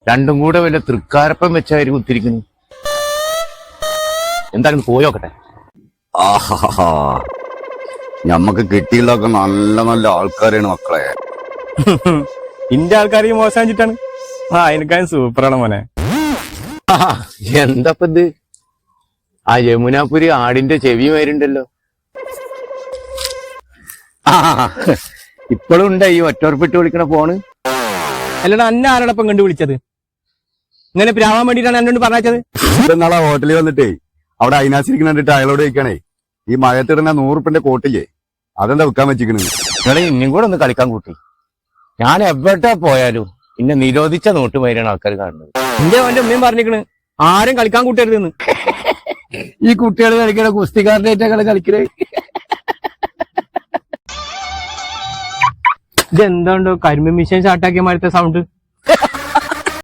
രണ്ടും കൂടെ വല്ല തൃക്കാരപ്പം വെച്ചായിരിക്കും കുത്തിരിക്കുന്നു. എന്തായാലും പോയോക്കട്ടെ. ആഹാ, ഞമ്മക്ക് കിട്ടിയുള്ളതൊക്കെ നല്ല നല്ല ആൾക്കാരാണ് മക്കളെ. ഇന്റെ ആൾക്കാർക്ക് മോശം വെച്ചിട്ടാണ്. എനിക്കാരും സൂപ്പറാണ് മോനെ. എന്താപ്പ ഇത്? ആ യമുനാപുരി ആടിന്റെ ചെവി വരുണ്ടല്ലോ. ഇപ്പോഴും ഉണ്ട് ഈ ഒറ്റോർപ്പിട്ട് വിളിക്കണ ഫോണ്. അല്ലടാ, അന്ന ആരോടൊപ്പം കണ്ടു വിളിച്ചത്? ഇങ്ങനെ പ്രാവാൻ വേണ്ടിട്ടാണ് എന്നോട് പറഞ്ഞത്. നാളെ ഹോട്ടലിൽ വന്നിട്ടേ അവിടെ അയിനാശിരിക്കുന്ന കണ്ടിട്ട് അയാളോട് ചോദിക്കണേ, ഈ മഴത്തിടുന്ന 100 ഉറുപ്പിന്റെ കോട്ടില്ലേ അതെന്താ വിൽക്കാൻ വെച്ചിക്കണേ? നിങ്ങളെ ഇന്നും കൂടെ ഒന്ന് കളിക്കാൻ കൂട്ടി. ഞാൻ എവിടെ പോയാലും പിന്നെ നിരോധിച്ച നോട്ടുമാരിയാണ് ആൾക്കാർ കാണുന്നത്. എന്റെ അവന്റെ ഉമ്മയും പറഞ്ഞിരിക്കണ് ആരും കളിക്കാൻ കൂട്ടരുതെന്ന്. ഈ കുട്ടികൾ കളിക്കണ കുസ്തിക്കാരനായിട്ടാണ് കളിക്കണേ. ഇതെന്താണ്ടോ കരിമ്പ് മിഷൻ സ്റ്റാർട്ടാക്കിയ മാരത്തെ സൗണ്ട്.